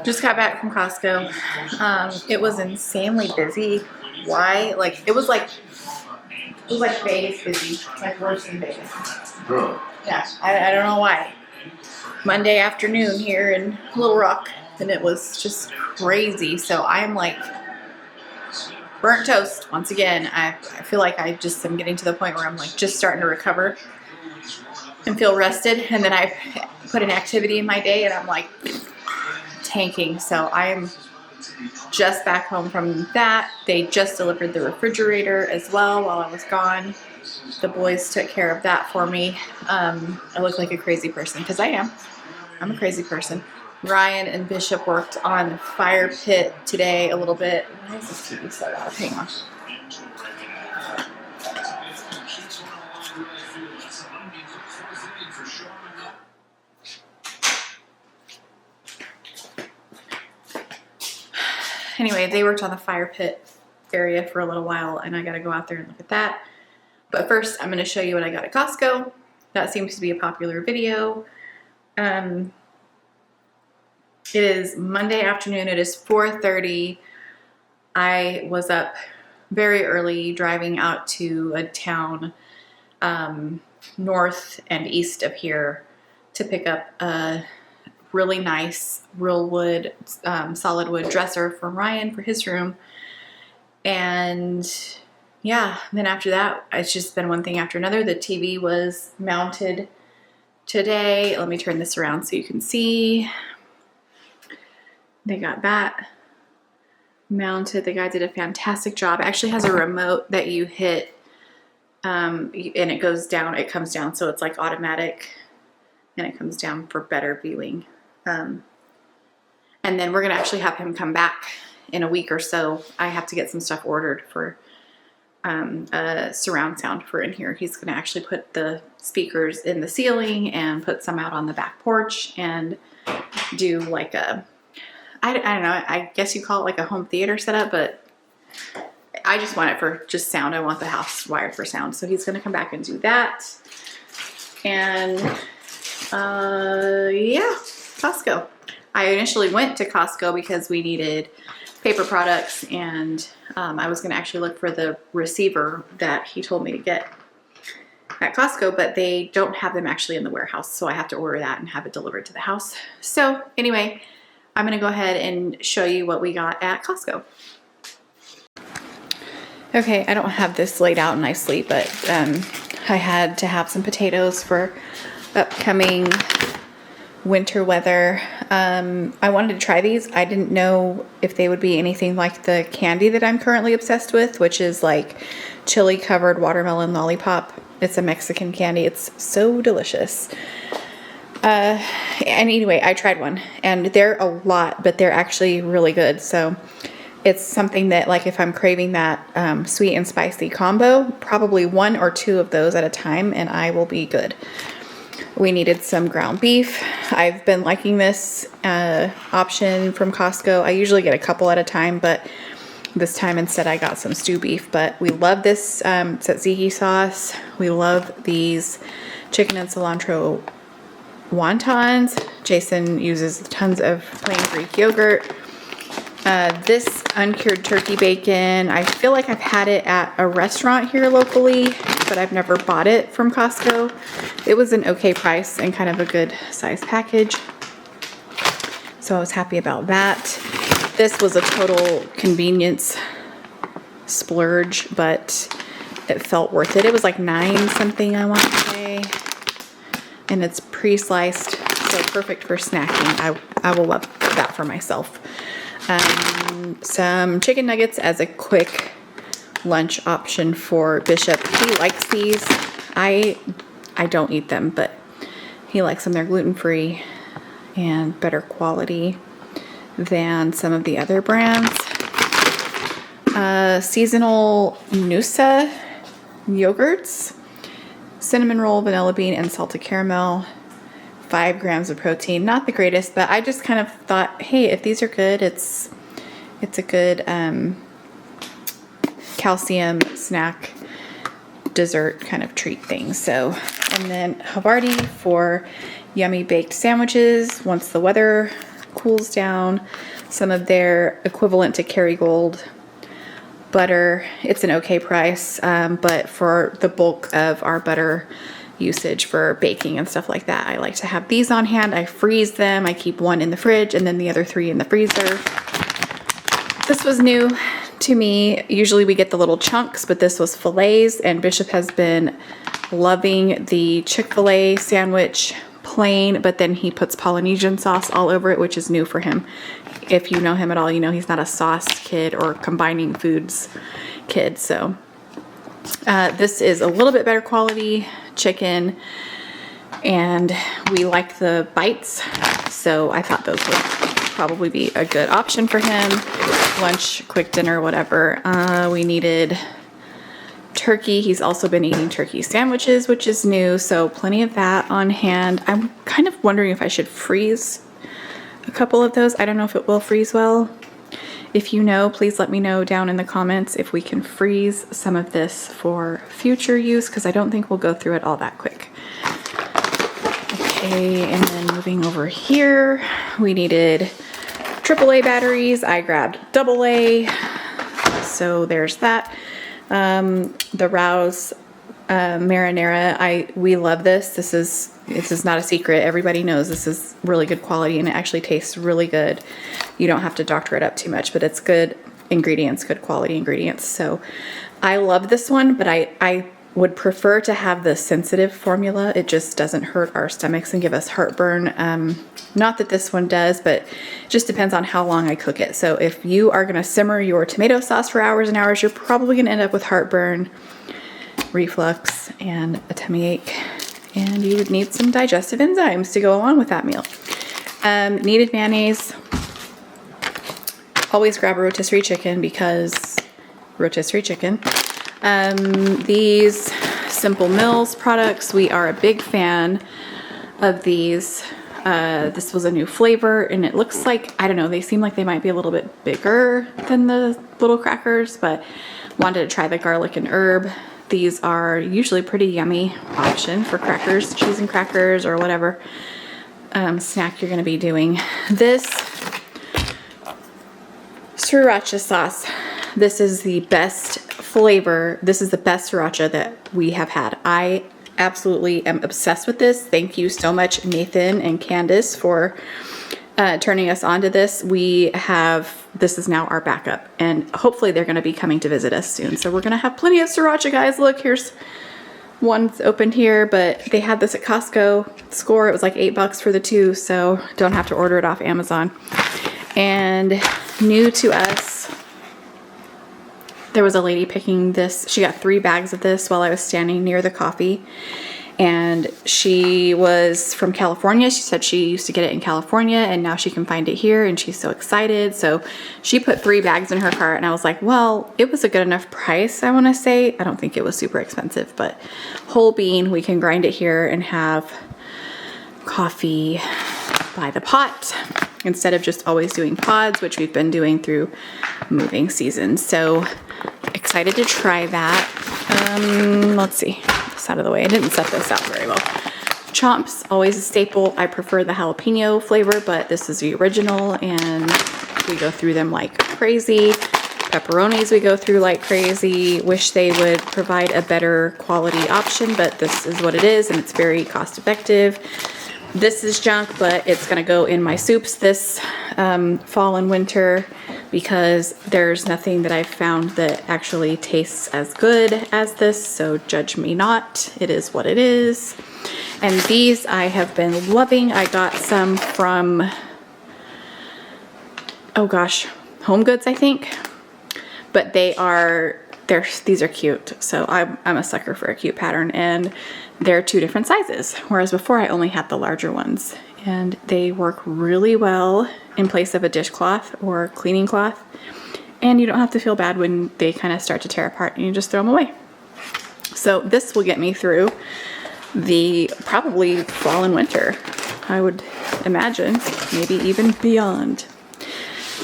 Just got back from Costco. It was insanely busy. Why? Like it was like Vegas busy, like worse than Vegas. Really? Yeah, I don't know why. Monday afternoon here in Little Rock, and it was just crazy. So I'm like burnt toast once again. I feel like I just am getting to the point where I'm like just starting to recover and feel rested, and then I put an activity in my day, and I'm like tanking. So I'm just back home from that. They just delivered the refrigerator as well while I was gone. The boys took care of that for me. I look like a crazy person because I am. I'm a crazy person. Ryan and Bishop worked on the fire pit today a little bit. Why is this TV so loud? Hang on. Anyway, they worked on the fire pit area for a little while, and I got to go out there and look at that. But first, I'm going to show you what I got at Costco. That seems to be a popular video. It is Monday afternoon. It is 4:30. I was up very early driving out to a town north and east of here to pick up a really nice real wood, solid wood dresser for Ryan for his room. And yeah, then after that, it's just been one thing after another. The TV was mounted today. Let me turn this around so you can see. They got that mounted. The guy did a fantastic job. It actually has a remote that you hit and it goes down, it comes down, so it's like automatic, and it comes down for better viewing. And then we're gonna actually have him come back in a week or so. I have to get some stuff ordered for a surround sound for in here. He's gonna actually put the speakers in the ceiling and put some out on the back porch and do like a, I don't know, I guess you call it like a home theater setup, but I just want it for just sound. I want the house wired for sound. So he's gonna come back and do that. And yeah, Costco. I initially went to Costco because we needed paper products, and I was gonna actually look for the receiver that he told me to get at Costco, but they don't have them actually in the warehouse, so I have to order that and have it delivered to the house. So anyway, I'm gonna go ahead and show you what we got at Costco. Okay, I don't have this laid out nicely, but I had to have some potatoes for upcoming winter weather. I wanted to try these. I didn't know if they would be anything like the candy that I'm currently obsessed with, which is like chili covered watermelon lollipop. It's a Mexican candy. It's so delicious. And anyway, I tried one, and they're a lot, but they're actually really good. So it's something that, like, if I'm craving that sweet and spicy combo, probably 1 or 2 of those at a time, and I will be good. We needed some ground beef. I've been liking this option from Costco. I usually get a couple at a time, but this time instead I got some stew beef. But we love this tzatziki sauce. We love these chicken and cilantro wontons. Jason uses tons of plain Greek yogurt. This uncured turkey bacon, I feel like I've had it at a restaurant here locally, but I've never bought it from Costco. It was an okay price and kind of a good size package, so I was happy about that. This was a total convenience splurge, but it felt worth it. It was like $9 something, I want to say, and it's pre-sliced, so perfect for snacking. I will love that for myself. Some chicken nuggets as a quick lunch option for Bishop. He likes these. I don't eat them, but he likes them. They're gluten-free and better quality than some of the other brands. Seasonal Noosa yogurts, cinnamon roll, vanilla bean, and salted caramel. 5 grams of protein. Not the greatest, but I just kind of thought, hey, if these are good, it's a good calcium snack dessert kind of treat thing. So, and then Havarti for yummy baked sandwiches once the weather cools down. Some of their equivalent to Kerrygold butter. It's an okay price, but for the bulk of our butter usage for baking and stuff like that, I like to have these on hand. I freeze them. I keep one in the fridge and then the other 3 in the freezer. This was new to me. Usually we get the little chunks, but this was fillets, and Bishop has been loving the Chick-fil-A sandwich plain, but then he puts Polynesian sauce all over it, which is new for him. If you know him at all, you know he's not a sauce kid or combining foods kid. So this is a little bit better quality chicken, and we like the bites, so I thought those would probably be a good option for him. Lunch, quick dinner, whatever. We needed turkey. He's also been eating turkey sandwiches, which is new, so plenty of that on hand. I'm kind of wondering if I should freeze a couple of those. I don't know if it will freeze well. If you know, please let me know down in the comments if we can freeze some of this for future use, because I don't think we'll go through it all that quick. Okay, and then moving over here, we needed AAA batteries. I grabbed AA, so there's that. The Rouse marinara, we love this. This is not a secret. Everybody knows this is really good quality, and it actually tastes really good. You don't have to doctor it up too much, but it's good ingredients, good quality ingredients. So I love this one, but I would prefer to have the sensitive formula. It just doesn't hurt our stomachs and give us heartburn. Not that this one does, but it just depends on how long I cook it. So if you are gonna simmer your tomato sauce for hours and hours, you're probably gonna end up with heartburn, reflux, and a tummy ache. And you would need some digestive enzymes to go along with that meal. Needed mayonnaise. Always grab a rotisserie chicken because rotisserie chicken. These Simple Mills products, we are a big fan of these. This was a new flavor, and it looks like, I don't know, they seem like they might be a little bit bigger than the little crackers, but wanted to try the garlic and herb. These are usually pretty yummy option for crackers, cheese and crackers, or whatever snack you're going to be doing. This sriracha sauce, this is the best flavor. This is the best sriracha that we have had. I absolutely am obsessed with this. Thank you so much, Nathan and Candace, for turning us on to this. This is now our backup, and hopefully they're going to be coming to visit us soon. So we're going to have plenty of sriracha, guys. Look, here's one's opened here, but they had this at Costco. Score, it was like $8 for the 2, so don't have to order it off Amazon. And new to us, there was a lady picking this. She got 3 bags of this while I was standing near the coffee. And she was from California. She said she used to get it in California, and now she can find it here, and she's so excited. So she put 3 bags in her cart, and I was like, well, it was a good enough price, I want to say. I don't think it was super expensive, but whole bean, we can grind it here and have coffee by the pot instead of just always doing pods, which we've been doing through moving season. So excited to try that. Let's see, this out of the way. I didn't set this out very well. Chomps, always a staple. I prefer the jalapeno flavor, but this is the original, and we go through them like crazy. Pepperonis we go through like crazy. Wish they would provide a better quality option, but this is what it is, and it's very cost effective. This is junk, but it's gonna go in my soups this fall and winter, because there's nothing that I've found that actually tastes as good as this, so judge me not. It is what it is. And these I have been loving. I got some from, oh gosh, Home Goods, I think. But these are cute. So I'm a sucker for a cute pattern, and they're 2 different sizes, whereas before I only had the larger ones, and they work really well in place of a dishcloth or cleaning cloth, and you don't have to feel bad when they kind of start to tear apart and you just throw them away. So this will get me through the probably fall and winter, I would imagine, maybe even beyond.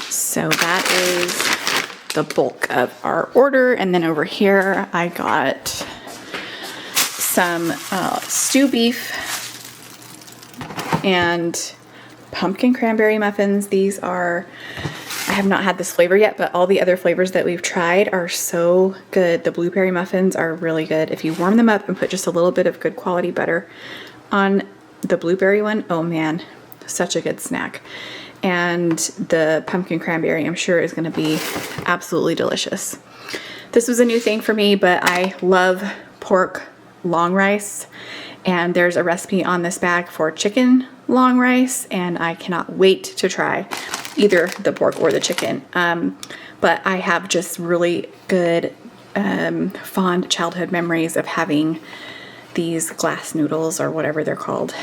So that is the bulk of our order. And then over here I got some stew beef and pumpkin cranberry muffins. These are, I have not had this flavor yet, but all the other flavors that we've tried are so good. The blueberry muffins are really good. If you warm them up and put just a little bit of good quality butter on the blueberry one, oh man, such a good snack. And the pumpkin cranberry, I'm sure, is going to be absolutely delicious. This was a new thing for me, but I love pork long rice, and there's a recipe on this bag for chicken long rice, and I cannot wait to try either the pork or the chicken. But I have just really good fond childhood memories of having these glass noodles, or whatever they're called,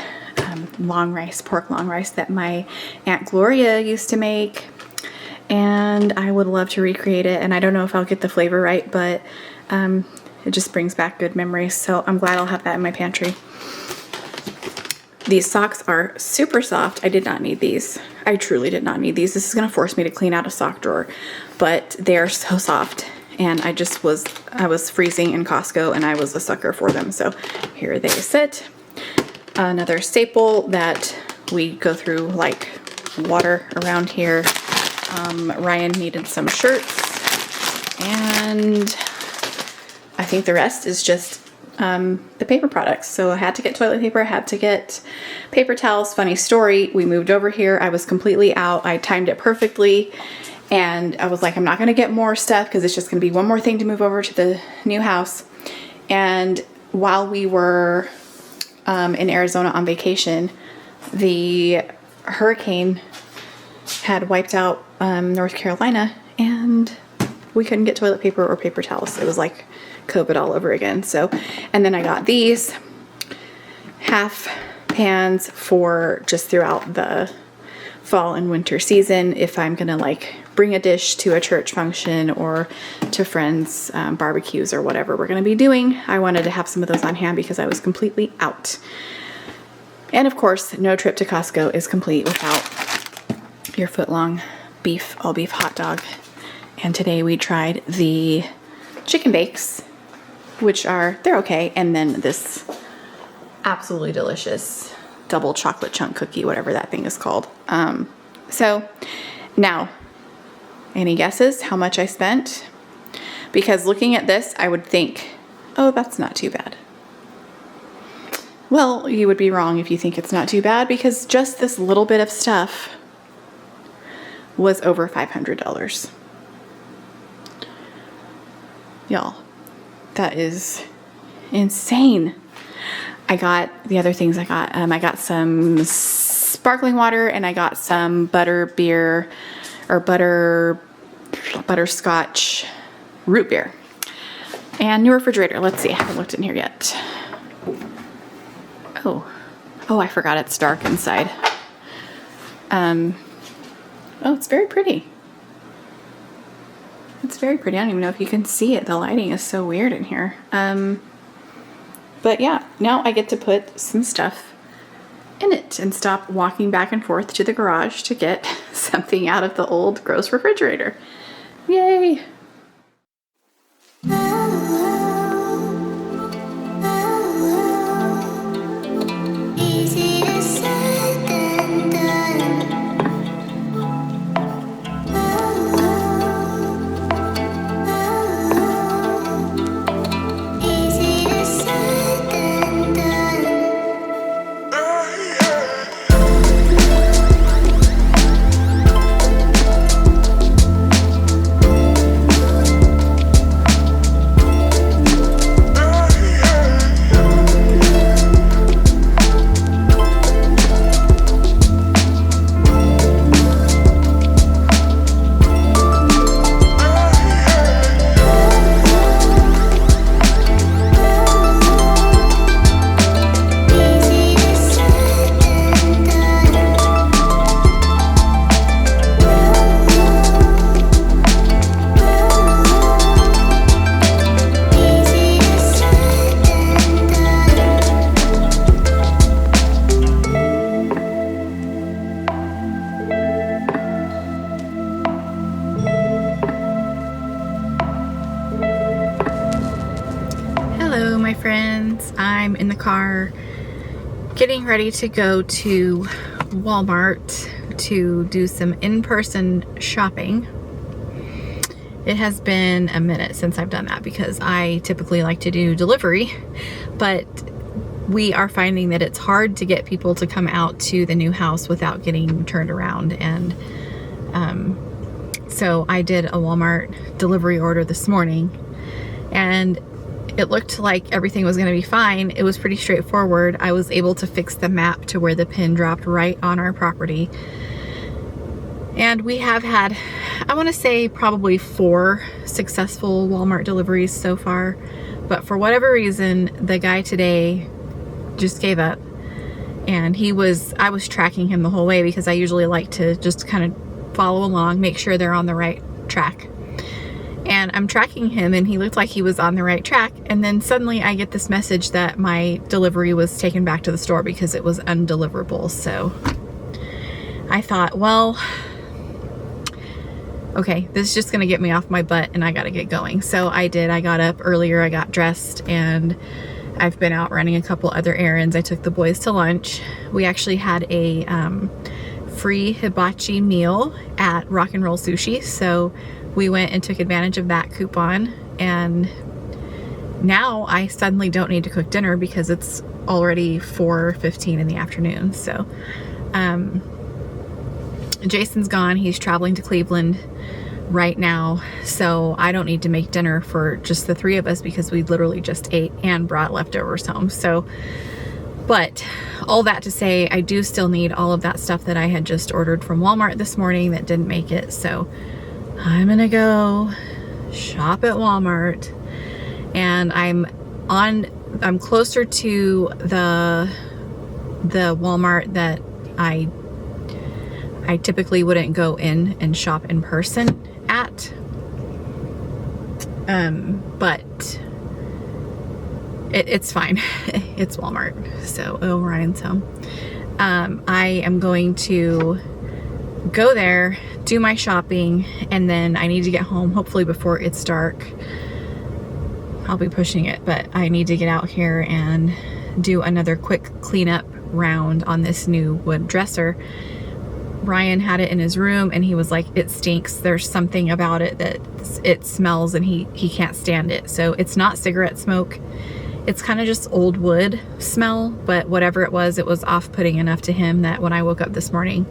long rice, pork long rice, that my Aunt Gloria used to make, and I would love to recreate it. And I don't know if I'll get the flavor right, but it just brings back good memories, so I'm glad I'll have that in my pantry. These socks are super soft. I did not need these. I truly did not need these. This is going to force me to clean out a sock drawer, but they are so soft, and I was freezing in Costco, and I was a sucker for them, so here they sit. Another staple that we go through like water around here. Ryan needed some shirts, and I think the rest is just the paper products. So I had to get toilet paper, I had to get paper towels. Funny story, we moved over here, I was completely out. I timed it perfectly, and I was like, I'm not going to get more stuff because it's just going to be one more thing to move over to the new house. And while we were in Arizona on vacation, the hurricane had wiped out North Carolina, and we couldn't get toilet paper or paper towels. It was like COVID all over again. So, and then I got these half pans for just throughout the fall and winter season. If I'm gonna like bring a dish to a church function or to friends' barbecues or whatever we're gonna be doing, I wanted to have some of those on hand because I was completely out. And of course, no trip to Costco is complete without your foot-long beef, all beef hot dog. And today we tried the chicken bakes, which they're okay. And then this absolutely delicious double chocolate chunk cookie, whatever that thing is called. So now, any guesses how much I spent? Because looking at this, I would think, oh, that's not too bad. Well, you would be wrong if you think it's not too bad, because just this little bit of stuff was over $500. Y'all, that is insane. I got the other things I got some sparkling water, and I got some butterscotch root beer. And new refrigerator. Let's see, I haven't looked in here yet. Oh, I forgot it's dark inside. Oh, it's very pretty. It's very pretty. I don't even know if you can see it. The lighting is so weird in here. But yeah, now I get to put some stuff in it and stop walking back and forth to the garage to get something out of the old gross refrigerator. Yay! I'm in the car getting ready to go to Walmart to do some in-person shopping. It has been a minute since I've done that because I typically like to do delivery, but we are finding that it's hard to get people to come out to the new house without getting turned around. And so I did a Walmart delivery order this morning, and it looked like everything was going to be fine. It was pretty straightforward. I was able to fix the map to where the pin dropped right on our property. And we have had, I want to say, probably 4 successful Walmart deliveries so far. But for whatever reason, the guy today just gave up. And I was tracking him the whole way because I usually like to just kind of follow along, make sure they're on the right track. And I'm tracking him, and he looked like he was on the right track. And then suddenly I get this message that my delivery was taken back to the store because it was undeliverable. So I thought, well, okay, this is just gonna get me off my butt and I gotta get going. So I did. I got up earlier, I got dressed, and I've been out running a couple other errands. I took the boys to lunch. We actually had a free hibachi meal at Rock and Roll Sushi. So we went and took advantage of that coupon, and now I suddenly don't need to cook dinner because it's already 4:15 in the afternoon. So Jason's gone. He's traveling to Cleveland right now, so I don't need to make dinner for just the 3 of us because we literally just ate and brought leftovers home. So, but all that to say, I do still need all of that stuff that I had just ordered from Walmart this morning that didn't make it. So I'm gonna go shop at Walmart, and I'm closer to the Walmart that I typically wouldn't go in and shop in person at, but it's fine. It's Walmart. So, Ryan's home. I am going to go there, do my shopping, and then I need to get home hopefully before it's dark. I'll be pushing it, but I need to get out here and do another quick cleanup round on this new wood dresser. Ryan had it in his room and he was like, it stinks. There's something about it that it smells and he can't stand it. So it's not cigarette smoke. It's kind of just old wood smell, but whatever it was off-putting enough to him that when I woke up this morning,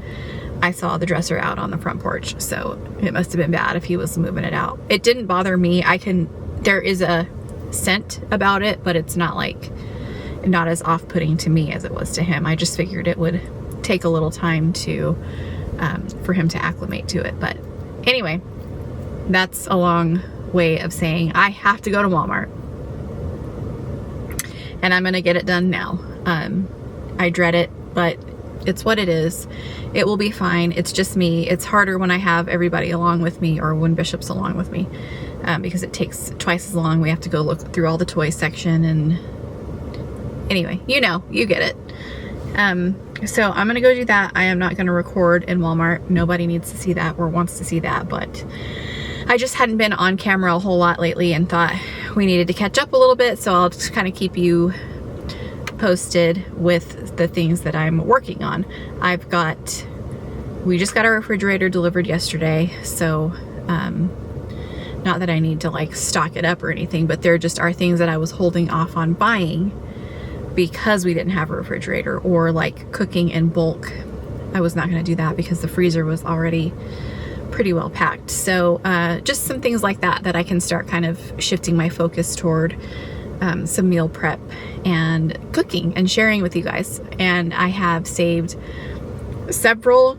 I saw the dresser out on the front porch. So it must have been bad if he was moving it out. It didn't bother me. There is a scent about it, but it's not as off-putting to me as it was to him. I just figured it would take a little time for him to acclimate to it. But anyway, that's a long way of saying I have to go to Walmart, and I'm gonna get it done now. I dread it, but it's what it is. It will be fine. It's just me. It's harder when I have everybody along with me, or when Bishop's along with me, because it takes twice as long. We have to go look through all the toy section, and anyway, you get it. So I'm gonna go do that. I am not gonna record in Walmart. Nobody needs to see that or wants to see that, but I just hadn't been on camera a whole lot lately and thought we needed to catch up a little bit, so I'll just kind of keep you posted with the things that I'm working on. We just got our refrigerator delivered yesterday, so not that I need to stock it up or anything, but there just are things that I was holding off on buying because we didn't have a refrigerator, or cooking in bulk. I was not going to do that because the freezer was already pretty well packed. So just some things like that I can start kind of shifting my focus toward, some meal prep and cooking and sharing with you guys. And I have saved several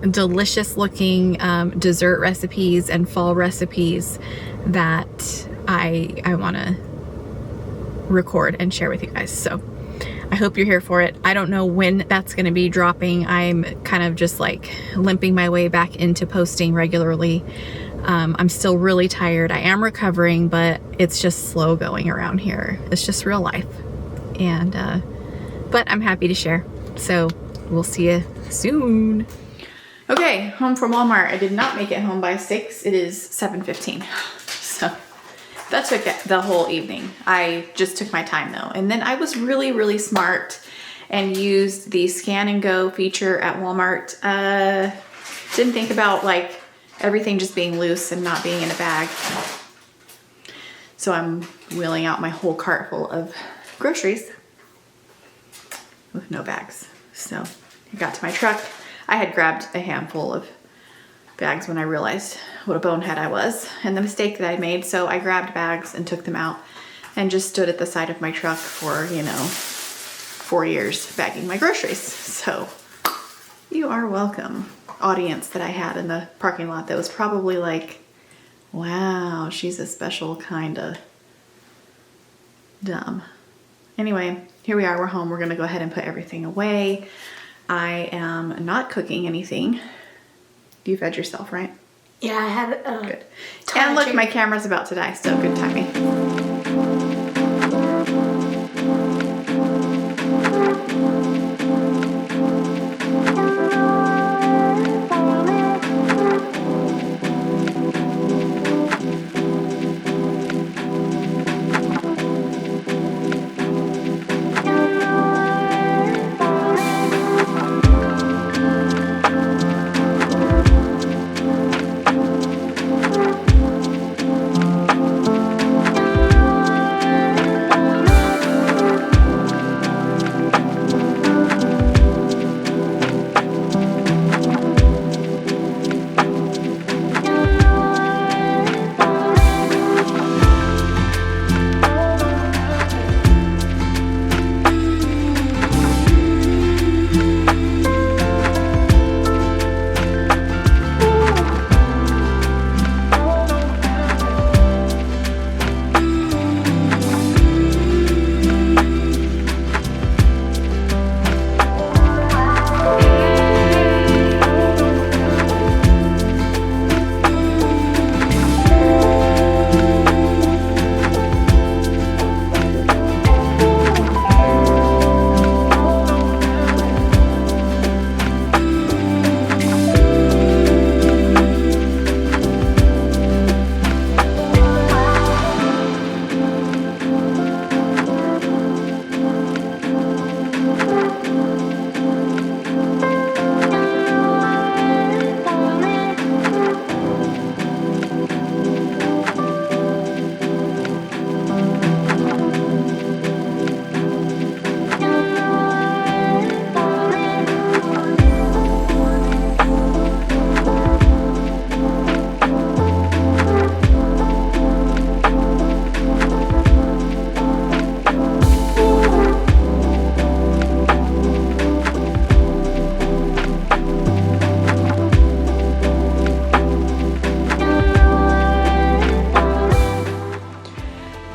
delicious looking dessert recipes and fall recipes that I want to record and share with you guys. So I hope you're here for it. I don't know when that's going to be dropping. I'm kind of just limping my way back into posting regularly. I'm still really tired. I am recovering, but it's just slow going around here. It's just real life. And but I'm happy to share. So we'll see you soon. Okay, home from Walmart. I did not make it home by 6. It is 7:15. So that took the whole evening. I just took my time though. And then I was really, really smart and used the scan and go feature at Walmart. Didn't think about like everything just being loose and not being in a bag. So I'm wheeling out my whole cart full of groceries with no bags. So I got to my truck. I had grabbed a handful of bags when I realized what a bonehead I was and the mistake that I made. So I grabbed bags and took them out and just stood at the side of my truck for, 4 years bagging my groceries. So you are welcome. Audience that I had in the parking lot that was probably like, wow, she's a special kind of dumb. Anyway, here we are, we're home. We're gonna go ahead and put everything away. I am not cooking anything. You fed yourself, right? Yeah, I had good. And look, my camera's about to die, so good timing.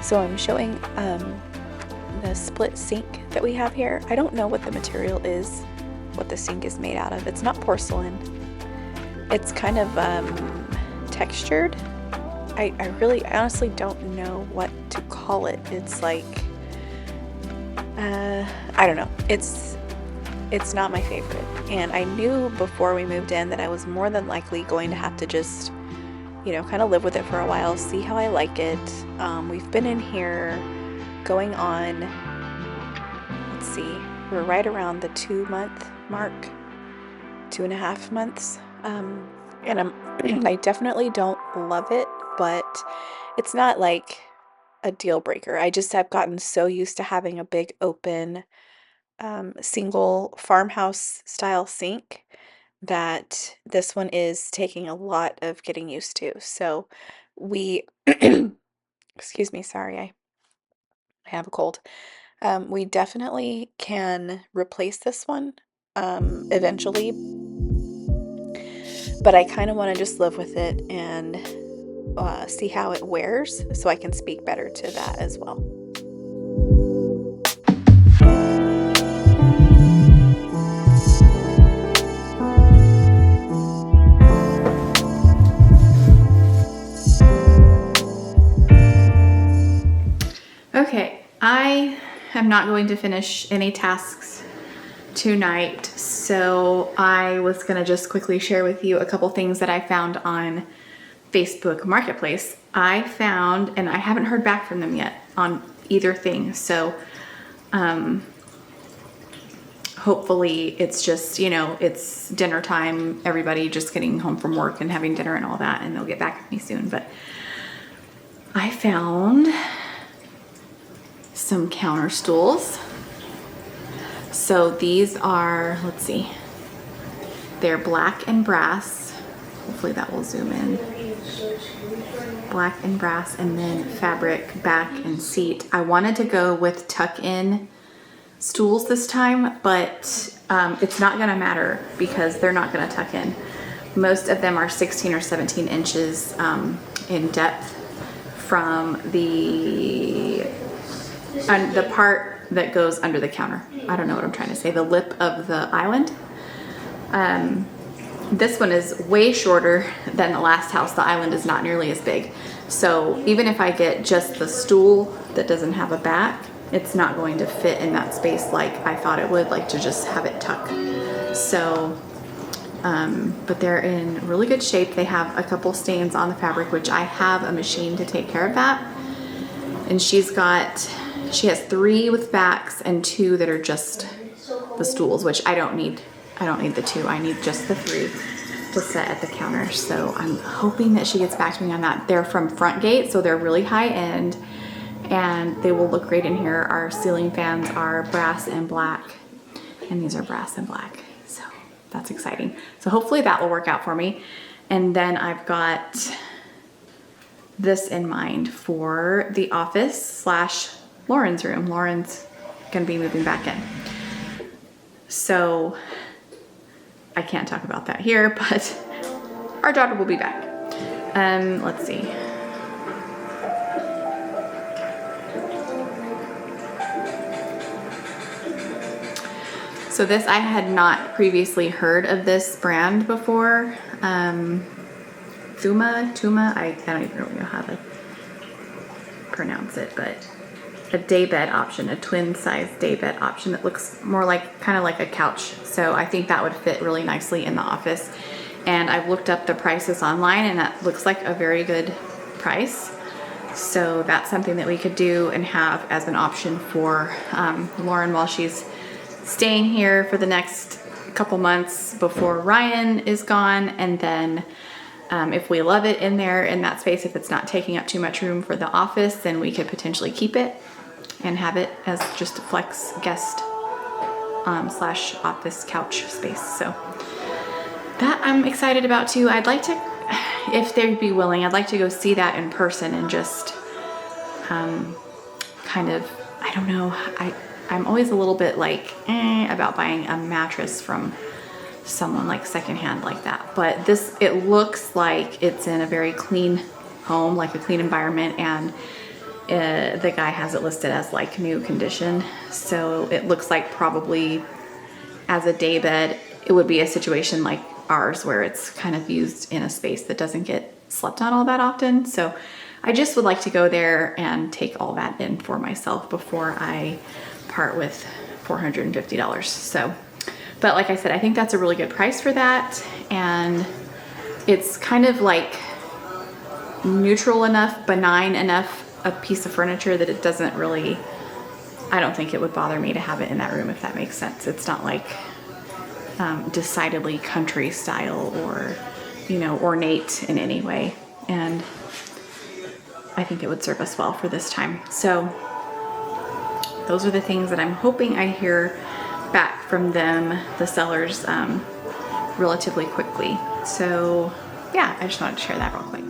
So I'm showing the split sink that we have here. I don't know what the material is, what the sink is made out of. It's not porcelain. It's kind of textured. I honestly don't know what to call it. It's like, I don't know. It's not my favorite. And I knew before we moved in that I was more than likely going to have to just, kind of live with it for a while, see how I like it. We've been in here going on, let's see, we're right around the 2-month mark, 2.5 months. And I definitely don't love it, but it's not like a deal breaker. I just have gotten so used to having a big open single farmhouse style sink that this one is taking a lot of getting used to. So we, excuse me, sorry, I have a cold. We definitely can replace this one eventually, but I kind of want to just live with it and see how it wears so I can speak better to that as well. Okay, I am not going to finish any tasks tonight, so I was going to just quickly share with you a couple things that I found on Facebook Marketplace. I found, and I haven't heard back from them yet on either thing, so hopefully it's just, you know, it's dinner time, everybody just getting home from work and having dinner and all that, and they'll get back with me soon. But I found some counter stools. So these are, let's see, they're black and brass. Hopefully that will zoom in. Black and brass, and then fabric back and seat. I wanted to go with tuck-in stools this time, but it's not gonna matter because they're not gonna tuck in. Most of them are 16 or 17 inches in depth from the part that goes under the counter. I don't know what I'm trying to say. The lip of the island. This one is way shorter than the last house. The island is not nearly as big. So even if I get just the stool that doesn't have a back, it's not going to fit in that space like I thought it would, like to just have it tuck. So, but they're in really good shape. They have a couple stains on the fabric, which I have a machine to take care of that. And she has 3 with backs and 2 that are just the stools, which I don't need the 2. I need just the 3 to set at the counter. So I'm hoping that she gets back to me on that. They're from Front Gate, so they're really high end and they will look great in here. Our ceiling fans are brass and black, and these are brass and black. So that's exciting. So hopefully that will work out for me. And then I've got this in mind for the office / Lauren's room. Lauren's gonna be moving back in. So I can't talk about that here, but our daughter will be back. Let's see. So this, I had not previously heard of this brand before. Tuma, I don't even really know how to pronounce it, but a daybed option, a twin size daybed option that looks more like, kind of like a couch. So I think that would fit really nicely in the office. And I've looked up the prices online, and that looks like a very good price. So that's something that we could do and have as an option for Lauren while she's staying here for the next couple months before Ryan is gone. And then if we love it in there in that space, if it's not taking up too much room for the office, then we could potentially keep it and have it as just a flex guest / office couch space. So that I'm excited about too. I'd like to, if they'd be willing, I'd like to go see that in person and just kind of, I don't know, I'm always a little bit like about buying a mattress from someone like secondhand like that. But this, it looks like it's in a very clean home, like a clean environment, and the guy has it listed as like new condition. So it looks like probably as a day bed, it would be a situation like ours where it's kind of used in a space that doesn't get slept on all that often. So I just would like to go there and take all that in for myself before I part with $450. So, but like I said, I think that's a really good price for that. And it's kind of like neutral enough, benign enough a piece of furniture that it doesn't really, I don't think it would bother me to have it in that room, if that makes sense. It's not like decidedly country style or, you know, ornate in any way. And I think it would serve us well for this time. So those are the things that I'm hoping I hear back from them, the sellers, relatively quickly. So yeah, I just wanted to share that real quick.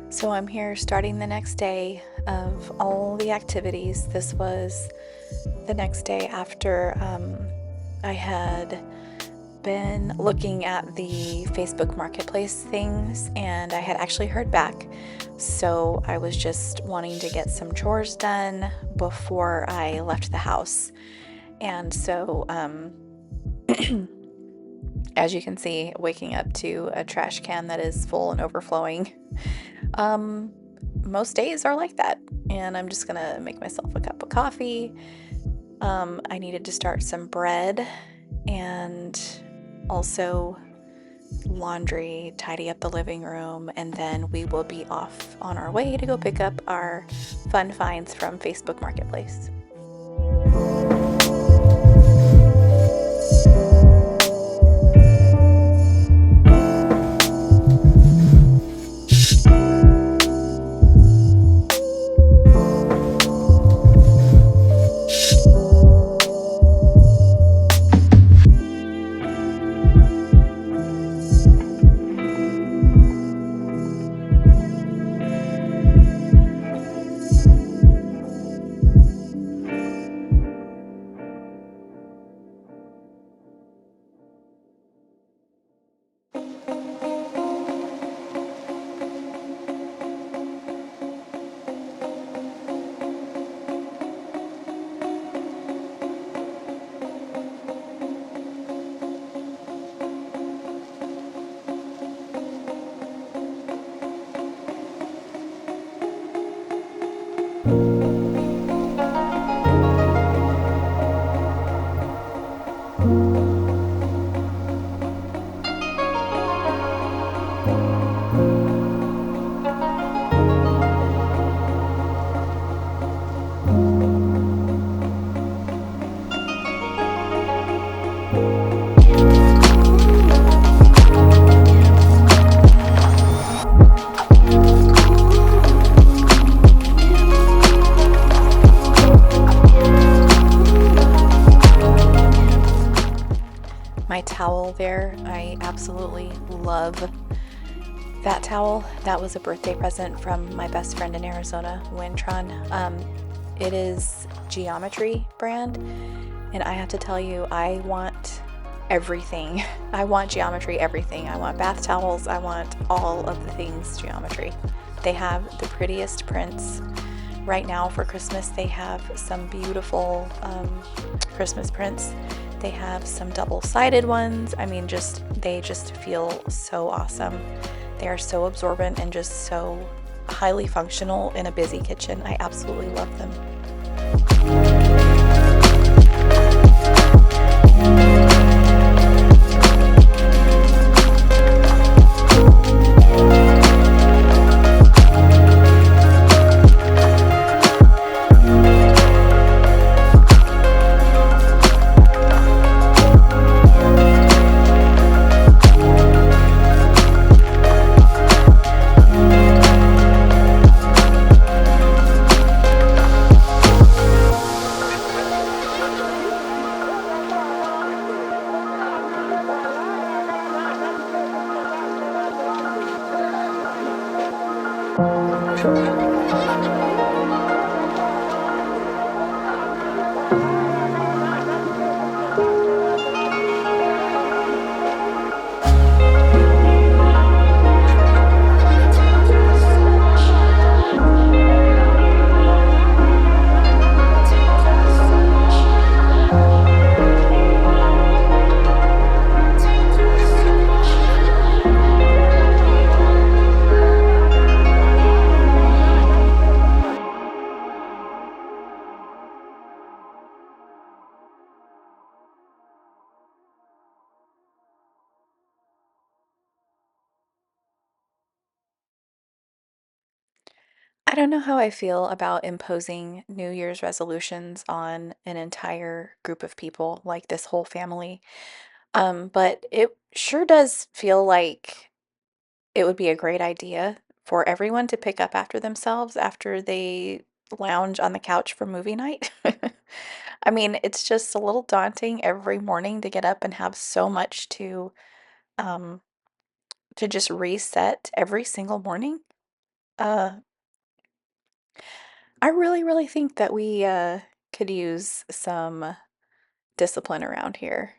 So I'm here starting the next day of all the activities. This was the next day after I had been looking at the Facebook Marketplace things, and I had actually heard back. So I was just wanting to get some chores done before I left the house. And so As you can see, waking up to a trash can that is full and overflowing. Most days are like that, and I'm just gonna make myself a cup of coffee. I needed to start some bread and also laundry, tidy up the living room, and then we will be off on our way to go pick up our fun finds from Facebook Marketplace. My towel there, I absolutely love that towel. That was a birthday present from my best friend in Arizona, Wintron. It is Geometry brand, and I have to tell you, I want everything. I want Geometry everything. I want bath towels. I want all of the things Geometry. They have the prettiest prints. Right now for Christmas, they have some beautiful Christmas prints. They have some double-sided ones. I mean, they just feel so awesome. They are so absorbent and just so highly functional in a busy kitchen. I absolutely love them. I don't know how I feel about imposing New Year's resolutions on an entire group of people, like this whole family. But it sure does feel like it would be a great idea for everyone to pick up after themselves after they lounge on the couch for movie night. I mean, it's just a little daunting every morning to get up and have so much um, to just reset every single morning. Uh, I really, really think that we could use some discipline around here.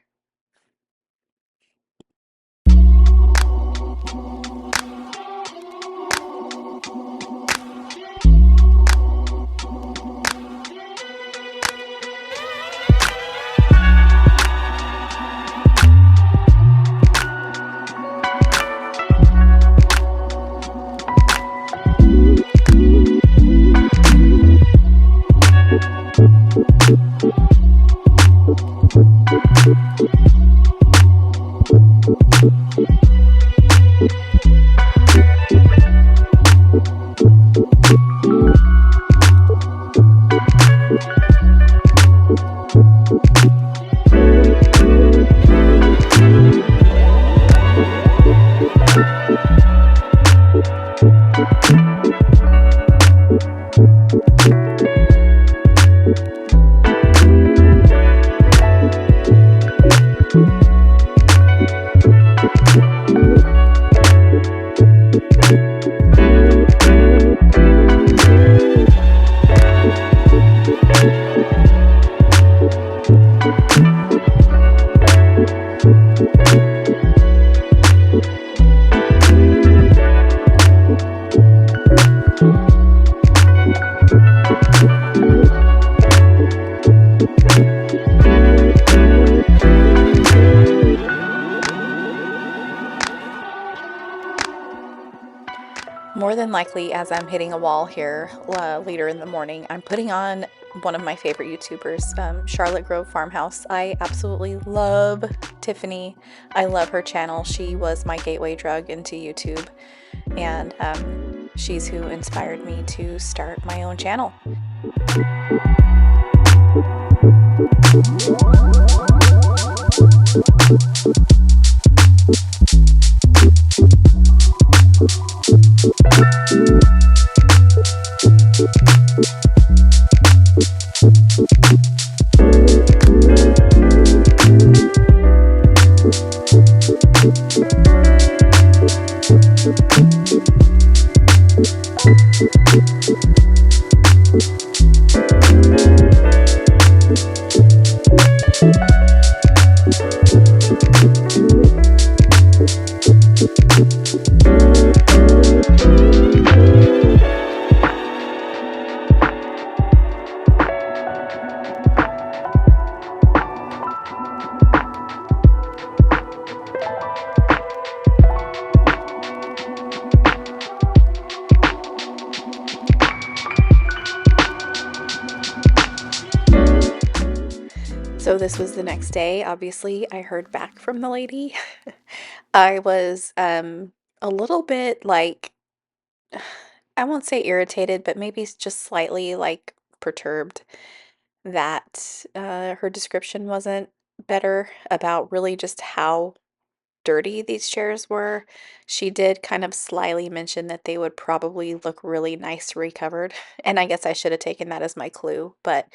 than likely, as I'm hitting a wall here later in the morning, I'm putting on one of my favorite YouTubers, Charlotte Grove Farmhouse. I absolutely love Tiffany. I love her channel. She was my gateway drug into YouTube, and she's who inspired me to start my own channel. So this was the next day. Obviously, I heard back from the lady. I was a little bit like, I won't say irritated, but maybe just slightly like perturbed that her description wasn't better about really just how dirty these chairs were. She did kind of slyly mention that they would probably look really nice recovered, and I guess I should have taken that as my clue. But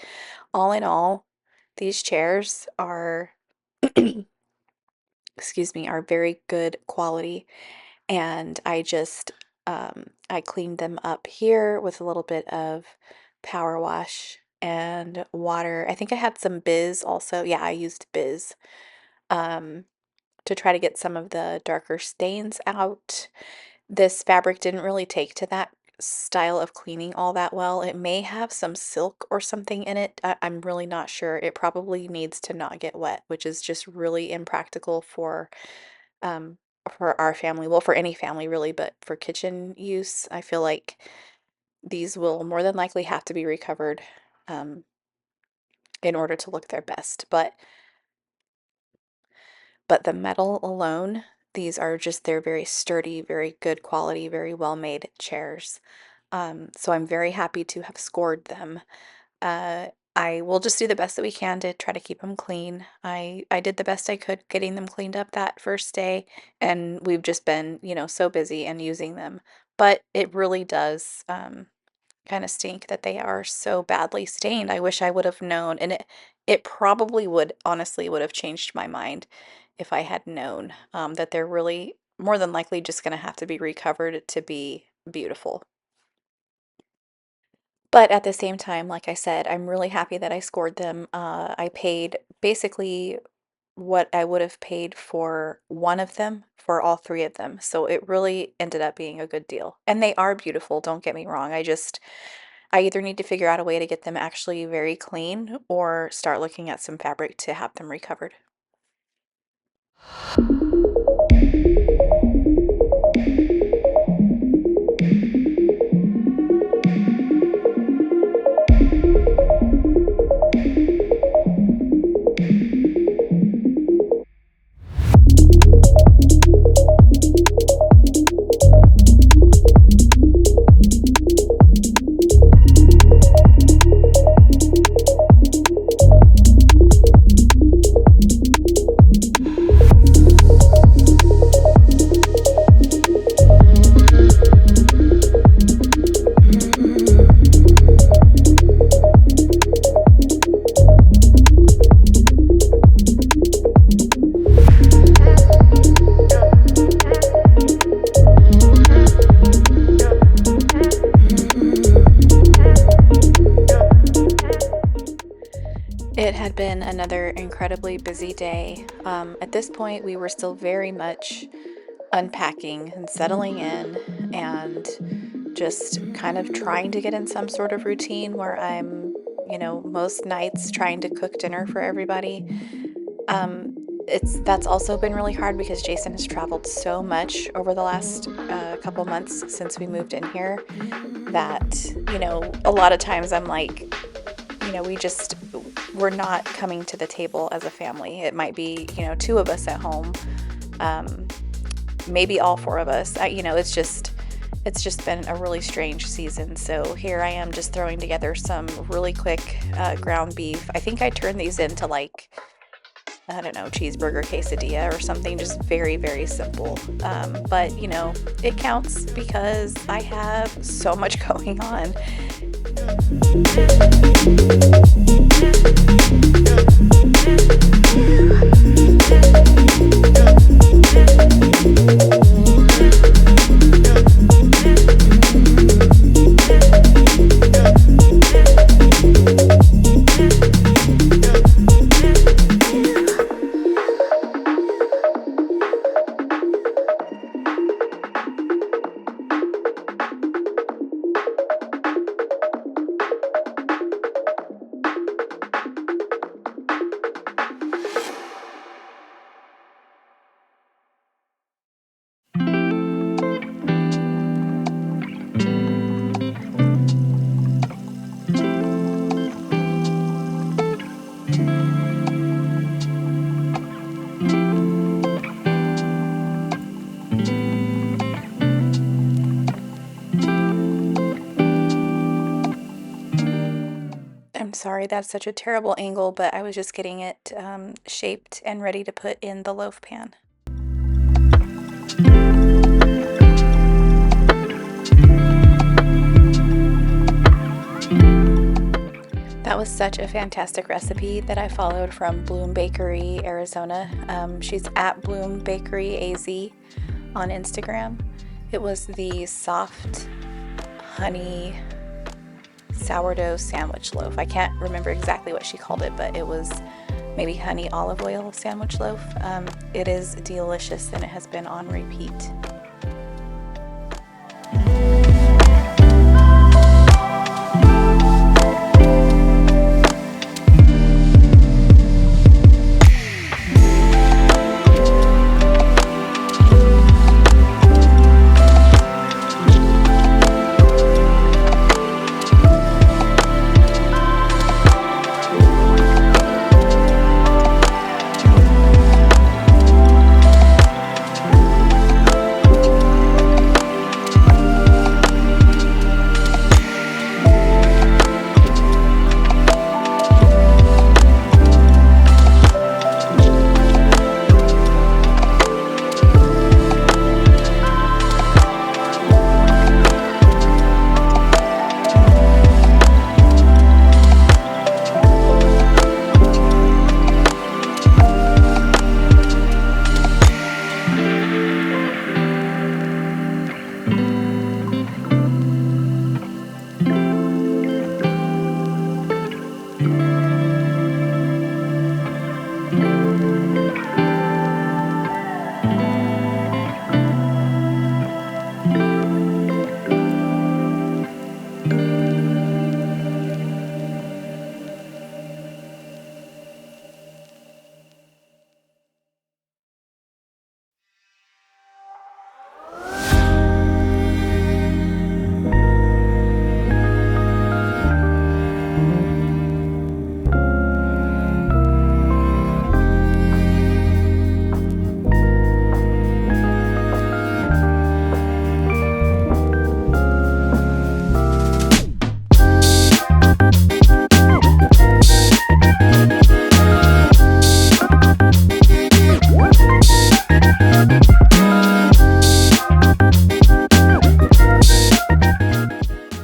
all in all, these chairs are, excuse me, are very good quality, and I cleaned them up here with a little bit of power wash and water. I think I had some Biz also. Yeah, I used Biz. Um, to try to get some of the darker stains out. This fabric didn't really take to that style of cleaning all that well. It may have some silk or something in it. I'm really not sure. It probably needs to not get wet, which is just really impractical um for our family. Well, for any family really, but for kitchen use, I feel like these will more than likely have to be recovered um in order to look their best. But the metal alone, these are just, they're very sturdy, very good quality, very well made chairs. So I'm very happy to have scored them. Uh, I will just do the best that we can to try to keep them clean. I did the best I could getting them cleaned up that first day, and we've just been, so busy and using them. But it really does kind of stink that they are so badly stained. I wish I would have known, and it probably would have changed my mind if I had known that they're really more than likely just going to have to be recovered to be beautiful. But at the same time, like I said, I'm really happy that I scored them. I paid basically what I would have paid for one of them for all three of them. So it really ended up being a good deal. And they are beautiful, don't get me wrong. I either need to figure out a way to get them actually very clean or start looking at some fabric to have them recovered. It had been another incredibly busy day. At this point, we were still very much unpacking and settling in and just kind of trying to get in some sort of routine where I'm, most nights trying to cook dinner for everybody. Um, that's also been really hard because Jason has traveled so much over the last couple months since we moved in here that, a lot of times I'm like, we're not coming to the table as a family. It might be, two of us at home, maybe all four of us. It's just been a really strange season. So here I am just throwing together some really quick ground beef. I think I turned these into like, I don't know, cheeseburger quesadilla or something, just very, very simple. But, it counts because I have so much going on. I'm sorry, that's such a terrible angle, but I was just getting it shaped and ready to put in the loaf pan. That was such a fantastic recipe that I followed from Bloom Bakery, Arizona. She's at Bloom Bakery AZ on Instagram. It was the soft honey sourdough sandwich loaf. I can't remember exactly what she called it, but it was maybe honey olive oil sandwich loaf. It is delicious and it has been on repeat.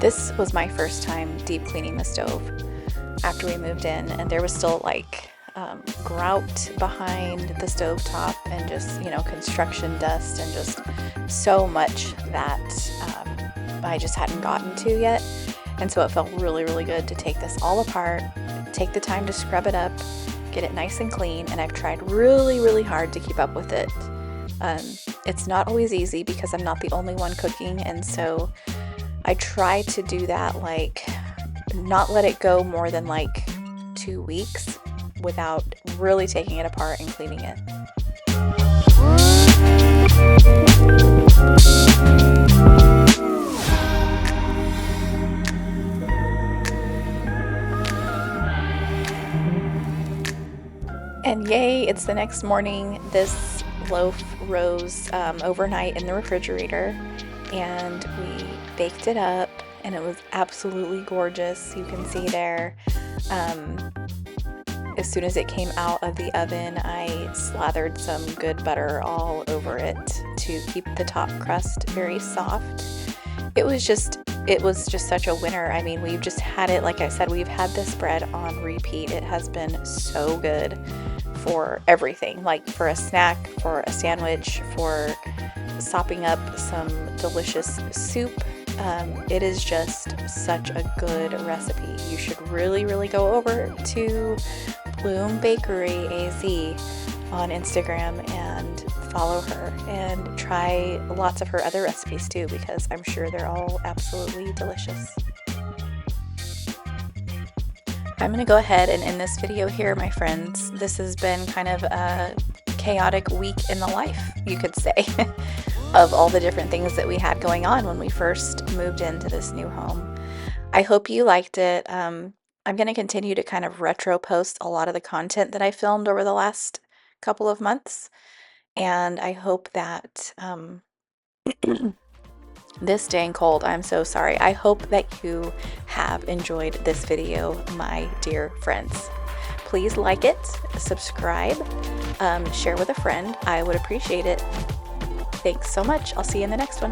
This was my first time deep cleaning the stove after we moved in, and there was still like grout behind the stovetop and just, construction dust and just so much that I just hadn't gotten to yet. And so it felt really, really good to take this all apart, take the time to scrub it up, get it nice and clean, and I've tried really, really hard to keep up with it. It's not always easy because I'm not the only one cooking, and so I try to do that, like not let it go more than like 2 weeks without really taking it apart and cleaning it. And yay, it's the next morning. This loaf rose overnight in the refrigerator, and we baked it up, and it was absolutely gorgeous. You can see there. As soon as it came out of the oven, I slathered some good butter all over it to keep the top crust very soft. It was just such a winner. I mean, we've just had it, like I said, we've had this bread on repeat. It has been so good for everything, like for a snack, for a sandwich, for sopping up some delicious soup. It is just such a good recipe. You should really go over to Bloom Bakery AZ on Instagram and follow her and try lots of her other recipes too, because I'm sure they're all absolutely delicious. I'm going to go ahead and end this video here, my friends. This has been kind of a chaotic week in the life, you could say, of all the different things that we had going on when we first moved into this new home. I hope you liked it. I'm going to continue to kind of retro post a lot of the content that I filmed over the last couple of months. And I hope that this dang cold, I'm so sorry. I hope that you have enjoyed this video, my dear friends. Please like it, subscribe, share with a friend. I would appreciate it. Thanks so much. I'll see you in the next one.